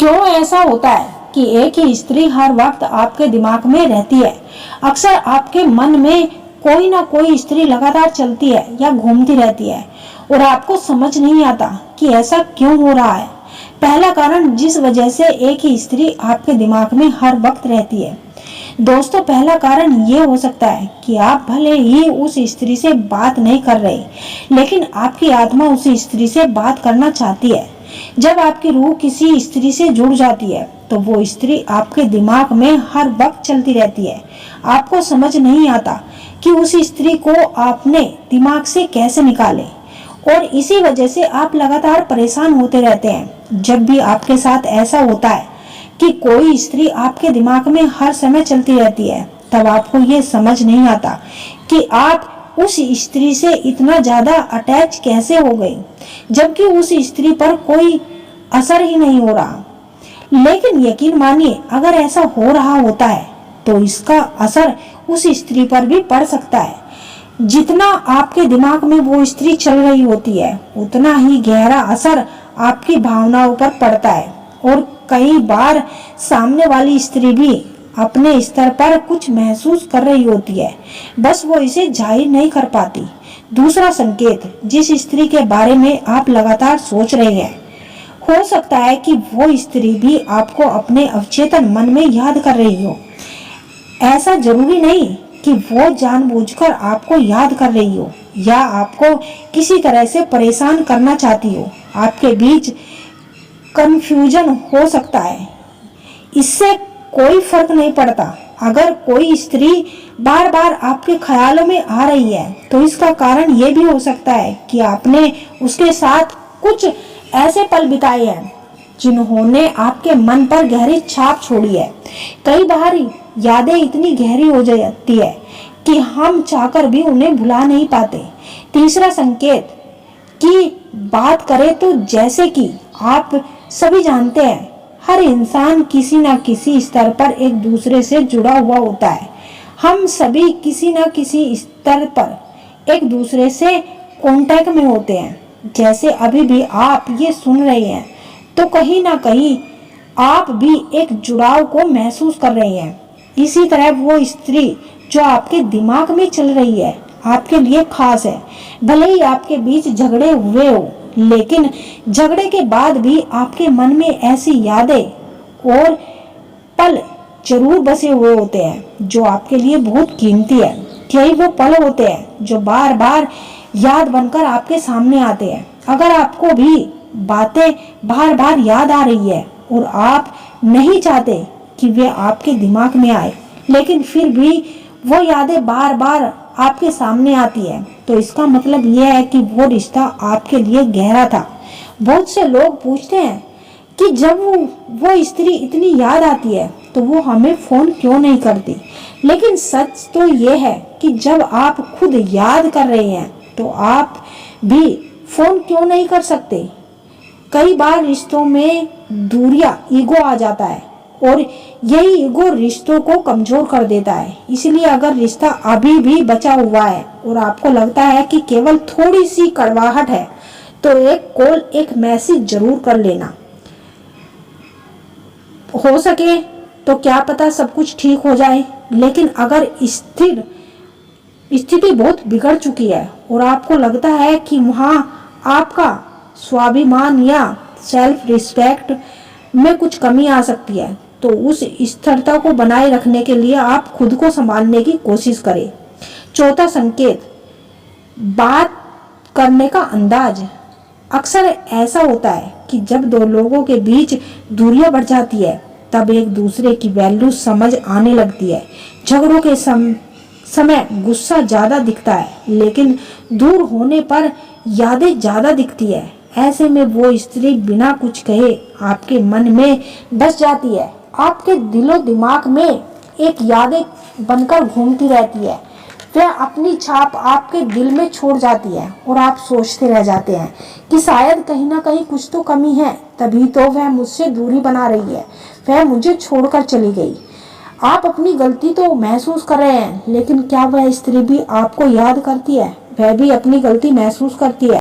क्यों ऐसा होता है कि एक ही स्त्री हर वक्त आपके दिमाग में रहती है? अक्सर आपके मन में कोई ना कोई स्त्री लगातार चलती है या घूमती रहती है और आपको समझ नहीं आता कि ऐसा क्यों हो रहा है। पहला कारण जिस वजह से एक ही स्त्री आपके दिमाग में हर वक्त रहती है। दोस्तों, पहला कारण ये हो सकता है कि आप भले ही उस स्त्री से बात नहीं कर रहे, लेकिन आपकी आत्मा उस स्त्री से बात करना चाहती है। जब आपकी रूह किसी स्त्री से जुड़ जाती है तो वो स्त्री आपके दिमाग में हर वक्त चलती रहती है। आपको समझ नहीं आता कि उस स्त्री को आपने दिमाग से कैसे निकाले और इसी वजह से आप लगातार परेशान होते रहते हैं। जब भी आपके साथ ऐसा होता है कि कोई स्त्री आपके दिमाग में हर समय चलती रहती है, तब आपको ये समझ नहीं आता कि आप उस स्त्री से इतना ज्यादा अटैच कैसे हो गई, जबकि उस स्त्री पर कोई असर ही नहीं हो रहा। लेकिन यकीन मानिए, अगर ऐसा हो रहा होता है तो इसका असर उस स्त्री पर भी पड़ सकता है। जितना आपके दिमाग में वो स्त्री चल रही होती है, उतना ही गहरा असर आपकी भावनाओं पर पड़ता है और कई बार सामने वाली स्त्री भी अपने स्तर पर कुछ महसूस कर रही होती है, बस वो इसे जाहिर नहीं कर पाती। दूसरा संकेत, जिस स्त्री के बारे में आप लगातार सोच रहे हैं, हो सकता है कि वो स्त्री भी आपको अपने अवचेतन मन में याद कर रही हो। ऐसा जरूरी नहीं कि वो जानबूझकर आपको याद कर रही हो या आपको किसी तरह से परेशान करना चाहती हो। आपके बीच कंफ्यूजन हो सकता है। इससे कोई फर्क नहीं पड़ता। अगर कोई स्त्री बार बार आपके ख्यालों में आ रही है तो इसका कारण ये भी हो सकता है कि आपने उसके साथ कुछ ऐसे पल बिताए हैं जिन्होंने आपके मन पर गहरी छाप छोड़ी है। कई बार यादें इतनी गहरी हो जाती है कि हम चाहकर भी उन्हें भुला नहीं पाते। तीसरा संकेत की बात करें तो जैसे कि आप सभी जानते हैं, हर इंसान किसी न किसी स्तर पर एक दूसरे से जुड़ा हुआ होता है। हम सभी किसी न किसी स्तर पर एक दूसरे से कांटेक्ट में होते हैं। जैसे अभी भी आप ये सुन रहे हैं तो कहीं ना कहीं आप भी एक जुड़ाव को महसूस कर रहे हैं। इसी तरह वो स्त्री जो आपके दिमाग में चल रही है आपके लिए खास है। भले ही आपके बीच झगड़े हुए हो, लेकिन झगड़े के बाद भी आपके मन में ऐसी यादें और पल जरूर बसे हुए होते हैं जो आपके लिए बहुत कीमती है। यही वो पल होते हैं जो बार बार याद बनकर आपके सामने आते हैं। अगर आपको भी बातें बार बार याद आ रही है और आप नहीं चाहते कि वे आपके दिमाग में आए, लेकिन फिर भी वो यादें बार बार आपके सामने आती है, तो इसका मतलब यह है कि वो रिश्ता आपके लिए गहरा था। बहुत से लोग पूछते हैं कि जब वो स्त्री इतनी याद आती है तो वो हमें फोन क्यों नहीं करती। लेकिन सच तो ये है कि जब आप खुद याद कर रहे हैं तो आप भी फोन क्यों नहीं कर सकते। कई बार रिश्तों में दूरियां, ईगो आ जाता है और यही ईगो रिश्तों को कमजोर कर देता है। इसलिए अगर रिश्ता अभी भी बचा हुआ है और आपको लगता है कि केवल थोड़ी सी कड़वाहट है, तो एक कॉल, एक मैसेज जरूर कर लेना। हो सके तो क्या पता सब कुछ ठीक हो जाए। लेकिन अगर स्थिति बहुत बिगड़ चुकी है और आपको लगता है कि वहां आपका स्वाभिमान या सेल्फ रिस्पेक्ट में कुछ कमी आ सकती है, तो उस स्थिरता को बनाए रखने के लिए आप खुद को संभालने की कोशिश करें। चौथा संकेत, बात करने का अंदाज। अक्सर ऐसा होता है कि जब दो लोगों के बीच दूरियां बढ़ जाती है तब एक दूसरे की वैल्यू समझ आने लगती है। झगड़ों के समय गुस्सा ज्यादा दिखता है, लेकिन दूर होने पर यादें ज्यादा दिखती है। ऐसे में वो स्त्री बिना कुछ कहे आपके मन में बस जाती है। आपके दिलो दिमाग में एक यादें बनकर घूमती रहती है। वह अपनी छाप आपके दिल में छोड़ जाती है और आप सोचते रह जाते हैं कि शायद कहीं ना कहीं कुछ तो कमी है, तभी तो वह मुझसे दूरी बना रही है, वह मुझे छोड़कर चली गई। आप अपनी गलती तो महसूस कर रहे हैं, लेकिन क्या वह स्त्री भी आपको याद करती है? वह भी अपनी गलती महसूस करती है।